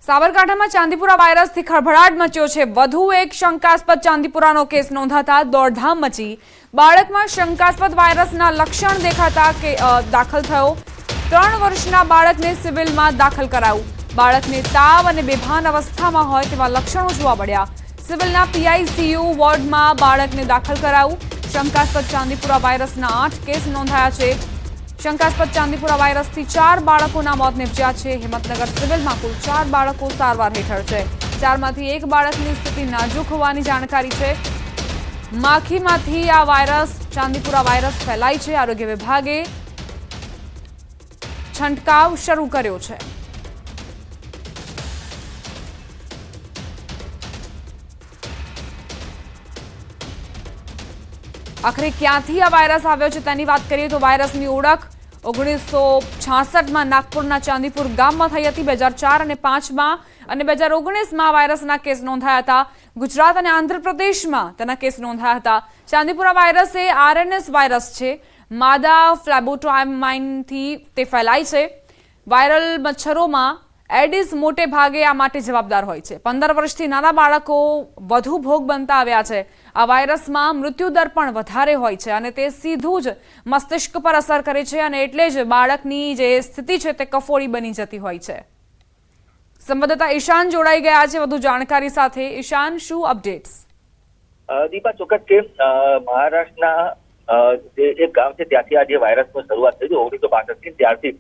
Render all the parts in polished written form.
સાબરકાંઠામાં ચાંદીપુરા વાયરસથી ખળભળાટ મચ્યો છે। વધુ એક શંકાસ્પદ ચાંદીપુરાનો કેસ નોંધાતા દોડધામ મચી। બાળકમાં શંકાસ્પદ વાયરસના લક્ષણ દેખાતા કે દાખલ થયો। 3 વર્ષના બાળકને સિવિલમાં દાખલ કરાયું। બાળકને તાવ અને બેભાન અવસ્થામાં હોય તેવા લક્ષણો જોવા મળ્યા। સિવિલના પીઆઈસીયુ વોર્ડમાં બાળકને દાખલ કરાયું। શંકાસ્પદ ચાંદીપુરા વાયરસના 8 કેસ નોંધાયા છે। શંકાસ્પદ ચાંદીપુરા વાયરસથી 4 બાળકોના મોત નિપજ્યા છે। હિંમતનગર સિવિલમાં કુલ 4 બાળકો સારવાર હેઠળ છે। 4માંથી 1 બાળકની સ્થિતિ નાજુક હોવાની જાણકારી છે। માખીમાંથી આ વાયરસ ચાંદીપુરા વાયરસ ફેલાય છે। આરોગ્ય વિભાગે છંટકાવ શરૂ કર્યો છે। આખરે ક્યાંથી આ વાયરસ આવ્યો છે તેની વાત કરીએ તો વાયરસની ઓળખ 1966માં નાગપુરના ચાંદીપુર ગામમાં થઈ હતી। 2004 અને 5માં અને 2019માં વાયરસના કેસ નોંધાયા હતા। ગુજરાત અને આંધ્રપ્રદેશમાં તેના કેસ નોંધાયા હતા। ચાંદીપુરા વાયરસ એ આરએનએસ વાયરસ છે। માદા ફ્લેબોટોમાઇનથી તે ફેલાય છે। વાયરલ મચ્છરોમાં એડિસ મોટે ભાગે આ માટે જવાબદાર હોય છે। 15 વર્ષથી નાના બાળકો વધુ ભોગ બનતા આવ્યા છે। આ વાયરસમાં મૃત્યુદર પણ વધારે હોય છે અને તે સીધું જ મસ્તિષ્ક પર અસર કરે છે અને એટલે જ બાળકની જે સ્થિતિ છે તે કફોડી બની જતી હોય છે। સંવાદદાતા ઈશાન જોડાઈ ગયા છે વધુ જાણકારી સાથે। ઈશાન, શું અપડેટ્સ? દીપા, ચોક્કસ કે મહારાષ્ટ્રના જે એક ગામ છે ત્યાંથી આ જે વાયરસની શરૂઆત થઈ 1965 ત્યારથી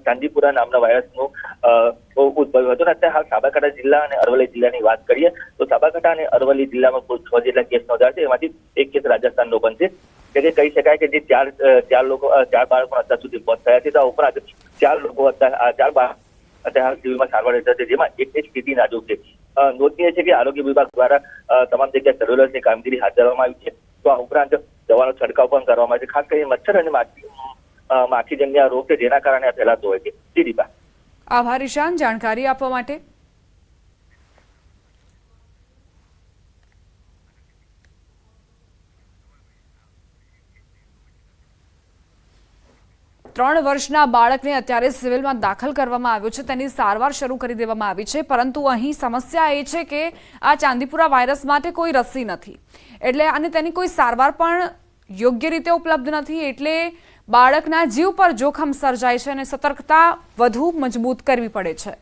ચાંદીપુરા નામના વાયરસનું ઉદ્ભવ હતો। અત્યારે હાલ સાબરકાંઠા જિલ્લા અને અરવલ્લી જિલ્લાની વાત કરીએ તો સાબરકાંઠા અને અરવલ્લી જિલ્લામાં કુલ 6 જેટલા કેસ નોંધાયા છે। એમાંથી 1 કેસ રાજસ્થાનનો પણ છે। કે કહી શકાય કે જે ચાર બાળકો અત્યાર સુધી મોત થયા છે। આ ઉપરાંત 4 લોકો અત્યારે હાલ સિવિલમાં સારવાર હેઠળ છે, જેમાં એકની સ્થિતિ નાજુક છે। નોંધનીય છે કે આરોગ્ય વિભાગ દ્વારા તમામ જગ્યાએ સર્વેલન્સની કામગીરી હાથ ધરવામાં આવી છે। તો આ ઉપરાંત દવાનો છંટકાવ પણ કરવામાં આવે છે, ખાસ કરીને મચ્છર અને માખીજન્ય રોગ છે જેના કારણે આ ફેલાતો હોય છે। જી દીપા, આભાર ઈશાન જાણકારી આપવા માટે। ત્રણ વર્ષના બાળકને અત્યારે સિવિલમાં દાખલ કરવામાં આવ્યો છે। તેની સારવાર શરૂ કરી દેવામાં આવી છે, પરંતુ અહીં સમસ્યા એ છે કે આ ચાંદીપુરા વાયરસ માટે કોઈ રસી નથી, એટલે અને તેની કોઈ સારવાર પણ યોગ્ય રીતે ઉપલબ્ધ નથી, એટલે બાળકના જીવ પર જોખમ સર્જાય છે અને સતર્કતા વધુ મજબૂત કરવી પડે છે।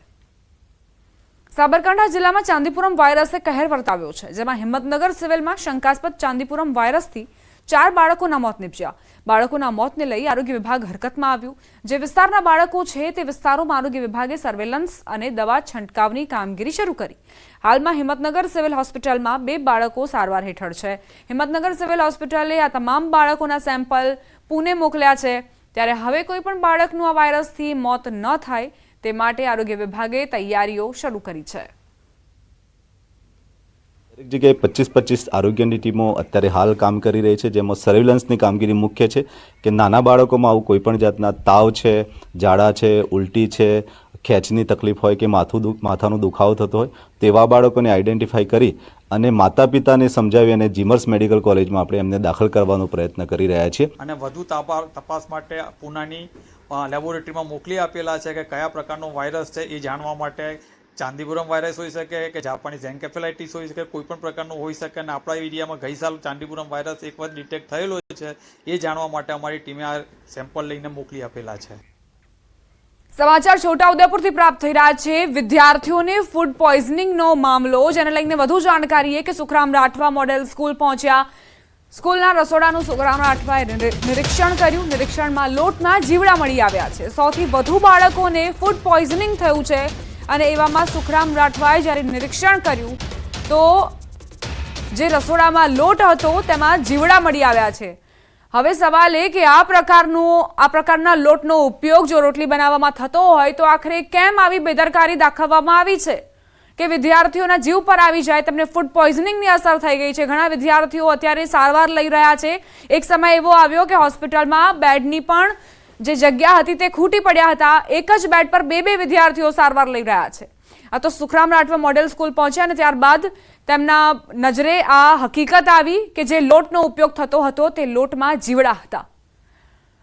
સાબરકાંઠા જિલ્લામાં ચાંદીપુરમ વાયરસે કહેર વર્તાવ્યો છે, જેમાં હિંમતનગર સિવિલમાં શંકાસ્પદ ચાંદીપુરમ વાયરસથી 4 બાળકોના મોત નિપજ્યા। બાળકોના મોતને લઈ આરોગ્ય વિભાગ હરકતમાં આવ્યું। જે વિસ્તારના બાળકો છે તે વિસ્તારોમાં આરોગ્ય વિભાગે સર્વેલન્સ અને દવા છંટકાવની કામગીરી શરૂ કરી। હાલમાં હિંમતનગર સિવિલ હોસ્પિટલમાં 2 બાળકો સારવાર હેઠળ છે। હિંમતનગર સિવિલ હોસ્પિટલે આ તમામ બાળકોના સેમ્પલ પુણે મોકલ્યા છે। ત્યારે હવે કોઈ પણ બાળકનું આ વાયરસથી મોત ન થાય તે માટે આરોગ્ય વિભાગે તૈયારીઓ શરૂ કરી છે। દરેક જગ્યાએ 25-25 આરોગ્યની ટીમો અત્યારે હાલ કામ કરી રહી છે, જેમાં સર્વેલન્સની કામગીરી મુખ્ય છે કે નાના બાળકોમાં આવું કોઈપણ જાતના તાવ છે, ઝાડા છે, ઉલટી છે, ખેંચની તકલીફ હોય કે માથાનો દુખાવો થતો હોય તેવા બાળકોને આઈડેન્ટિફાઈ કરી અને માતા પિતાને સમજાવી અને જીમર્સ મેડિકલ કોલેજમાં આપણે એમને દાખલ કરવાનો પ્રયત્ન કરી રહ્યા છીએ અને વધુ તપાસ માટે પૂનાની લેબોરેટરીમાં મોકલી આપેલા છે કે કયા પ્રકારનો વાયરસ છે એ જાણવા માટે। ચાંદીપુરમ વાયરસ હોઈ શકે કે જાપાનીઝ એન્કેફેલાઇટિસ હોઈ શકે, કોઈ પણ પ્રકારનો હોઈ શકે અને આપણા એરિયામાં ગઈ સાલ ચાંદીપુરમ વાયરસ એક વખત ડિટેક્ટ થયેલો છે એ જાણવા માટે અમારી ટીમે આ સેમ્પલ લઈને મોકલી આપેલા છે। સમાચાર છોટાઉદેપુરથી પ્રાપ્ત થઈ રહ્યા છે। વિદ્યાર્થીઓને ફૂડ પોઈઝનિંગનો મામલો, જેને લઈને વધુ જાણકારી કે સુખરામ રાઠવા મોડેલ સ્કૂલ પહોંચ્યા। સ્કૂલના રસોડાનું સુખરામ રાઠવાએ નિરીક્ષણ કર્યું। નિરીક્ષણમાં લોટના જીવડા મળી આવ્યા છે। 100થી વધુ બાળકોને ફૂડ પોઈઝનિંગ થયું છે અને એવામાં સુખરામ રાઠવાએ જ્યારે નિરીક્ષણ કર્યું તો જે રસોડામાં લોટ હતો તેમાં જીવડા મળી આવ્યા છે। હવે સવાલ એ કે આ પ્રકારના લોટનો ઉપયોગ જો રોટલી બનાવવામાં થતો હોય તો આખરે કેમ આવી બેદરકારી દાખવવામાં આવી છે કે વિદ્યાર્થીઓના જીવ પર આવી જાય, તેમને ફૂડ પોઈઝનિંગની અસર થઈ ગઈ છે। ઘણા વિદ્યાર્થીઓ અત્યારે સારવાર લઈ રહ્યા છે। એક સમય એવો આવ્યો કે હોસ્પિટલમાં બેડની પણ જે જગ્યા હતી તે ખૂટી પડ્યા હતા। એક જ બેડ પર 2 વિદ્યાર્થીઓ સારવાર લઈ રહ્યા છે। આ તો સુખરામ રાઠવા મોડેલ સ્કૂલ પહોંચ્યા અને ત્યારબાદ તેમના નજરે આ હકીકત આવી કે જે લોટનો ઉપયોગ થતો હતો તે લોટમાં જીવડા હતા।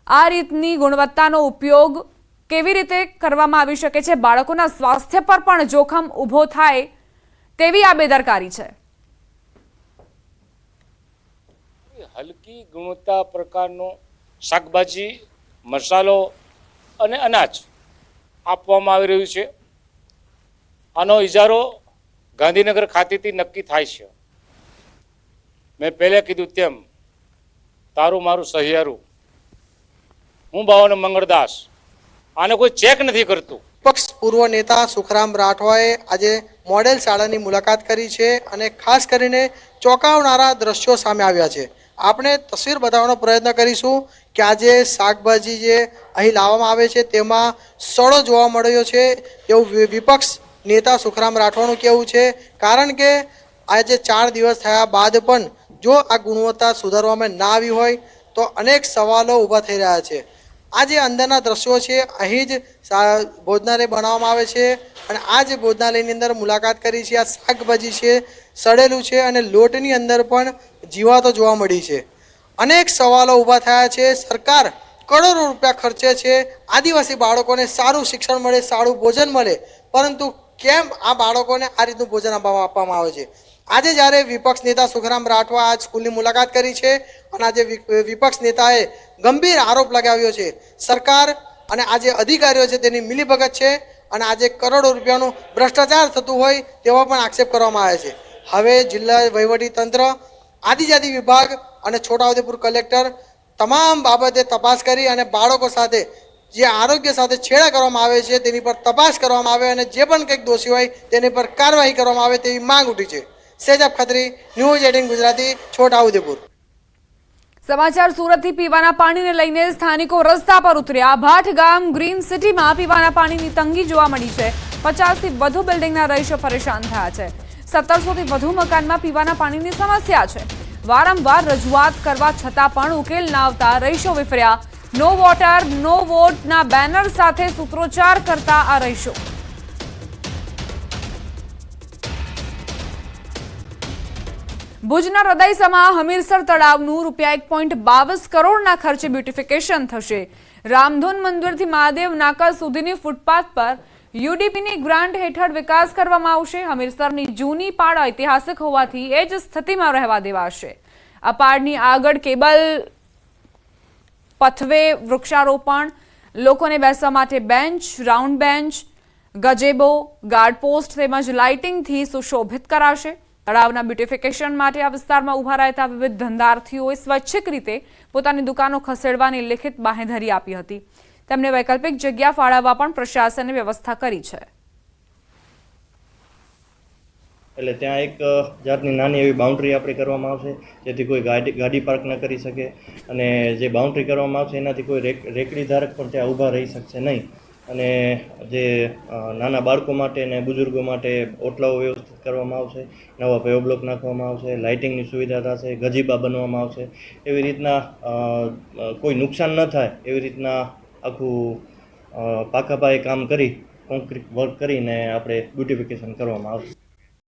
આ રીતની ગુણવત્તાનો ઉપયોગ કેવી રીતે કરવામાં આવી શકે છે? બાળકોના સ્વાસ્થ્ય પર પણ જોખમ ઊભો થાય તેવી આ બેદરકારી છે. હલકી ગુણવત્તા પ્રકારનો શાકભાજી, મસાલો અને અનાજ આપવામાં આવી રહ્યું છે. આનો ઇજારો ગાંધીનગર ખાતેથી નક્કી થાય છે. મેં પહેલે કીધું તેમ તારું મારું સહિયારું, હું બાવાનો મંગળદાસ. આને કોઈ ચેક નથી કરતું. વિપક્ષ પૂર્વ નેતા સુખરામ રાઠવાએ આજે મોડેલ શાળાની મુલાકાત કરી છે અને ખાસ કરીને ચોંકાવનારા દ્રશ્યો સામે આવ્યા છે. આપણે તસવીર બતાવવાનો પ્રયત્ન કરીશું કે આજે શાકભાજી જે અહીં લાવવામાં આવે છે તેમાં સડો જોવા મળ્યો છે એવું વિપક્ષ નેતા સુખરામ રાઠવાનું કહેવું છે. કારણ કે આજે 4 દિવસ થયા બાદ પણ જો આ ગુણવત્તા સુધારવામાં ના આવી હોય તો અનેક સવાલો ઊભા થઈ રહ્યા છે. આ જે અંદરના દ્રશ્યો છે, અહીં જ ભોજનાલય બનાવવામાં આવે છે અને આ જે ભોજનાલયની અંદર મુલાકાત કરી છે, આ શાકભાજી છે, સડેલું છે અને લોટની અંદર પણ જીવાતો જોવા મળી છે. અનેક સવાલો ઊભા થયા છે. સરકાર કરોડો રૂપિયા ખર્ચે છે આદિવાસી બાળકોને સારું શિક્ષણ મળે, સારું ભોજન મળે, પરંતુ કેમ આ બાળકોને આ રીતનું ભોજન આપવામાં આવે છે? આજે જ્યારે વિપક્ષ નેતા સુખરામ રાઠવા આ સ્કૂલની મુલાકાત કરી છે અને આજે વિપક્ષ નેતાએ ગંભીર આરોપ લગાવ્યો છે સરકાર અને આજે અધિકારીઓ છે તેની મિલીભગત છે અને આજે કરોડો રૂપિયાનું ભ્રષ્ટાચાર થતું હોય તેવા પણ આક્ષેપ કરવામાં આવે છે. હવે જિલ્લા વહીવટી તંત્ર, આદિજાતિ વિભાગ અને છોટાઉદેપુર કલેક્ટર તમામ બાબતે તપાસ કરી અને બાળકો સાથે જે આરોગ્ય સાથે છેડા કરવામાં આવે છે તેની પર તપાસ કરવામાં આવે અને જે પણ કંઈક દોષી હોય તેની પર કાર્યવાહી કરવામાં આવે તેવી માંગ ઉઠી છે. સેજબ ખત્રી, ન્યૂઝ 18 ગુજરાતી, છોટાઉદેપુર. સમાચાર સુરતથી. પીવાના પાણીને લઈને સ્થાનિકો રસ્તા પર ઉતર્યા. ભાટ ગામ ગ્રીન સિટીમાં પીવાના પાણીની તંગી જોવા મળી છે. 50થી વધુ બિલ્ડિંગના રહીશો પરેશાન થયા છે. 1700થી વધુ મકાનમાં પીવાના પાણીની સમસ્યા છે. વારંવાર રજૂઆત કરવા છતાં પણ ઉકેલ ના આવતા રહીશો વિફર્યા. નો વોટર નો વોટના બેનર સાથે સૂત્રોચ્ચાર કરતા આ રહીશો. ભુજના હૃદયસમાં હમીરસર તળાવનું ₹1.22 કરોડના ખર્ચે બ્યુટિફિકેશન થશે. રામધૂન મંદિરથી મહાદેવ નાકા સુધીની ફૂટપાથ પર યુડીપીની ગ્રાન્ટ હેઠળ વિકાસ કરવામાં આવશે. હમીરસરની જૂની પાળ ઐતિહાસિક હોવાથી એ જ સ્થિતિમાં રહેવા દેવાશે. આ પાળની આગળ કેબલ પથવે, વૃક્ષારોપણ, લોકોને બેસવા માટે bench, round bench, gazebo, guard post તેમજ લાઇટિંગથી સુશોભિત કરાશે. તળાવના બ્યુટિફિકેશન માટે આ વિસ્તારમાં ઊભા રહેતા વિવિધ ધંધાર્થીઓએ સ્વૈચ્છિક રીતે પોતાની દુકાનો ખસેડવાની લિખિત બાંહેધરી આપી હતી. તેમને વૈકલ્પિક જગ્યા ફાળવવા પણ પ્રશાસને વ્યવસ્થા કરી છે. એટલે ત્યાં એક જાતની નાની એવી બાઉન્ડ્રી આપણે કરવામાં આવશે જેથી કોઈ ગાડી પાર્ક ન કરી શકે અને જે બાઉન્ડ્રી કરવામાં આવશે એનાથી કોઈ રેકડી ધારક પણ ત્યાં ઊભા રહી શકશે નહીં. અને જે નાના બાળકો માટે અને બુઝુર્ગો માટે ઓટલાઓ વ્યવસ્થિત કરવામાં આવશે, નવા પેવ બ્લોક નાખવામાં આવશે, લાઇટિંગની સુવિધા થશે, ગજીબા બનવામાં આવશે. એવી રીતના કોઈ નુકસાન ન થાય એવી રીતના આખું પાકા પાયે કામ કરી કોન્ક્રીટ વર્ક કરીને આપણે બ્યુટિફિકેશન કરવામાં આવશે.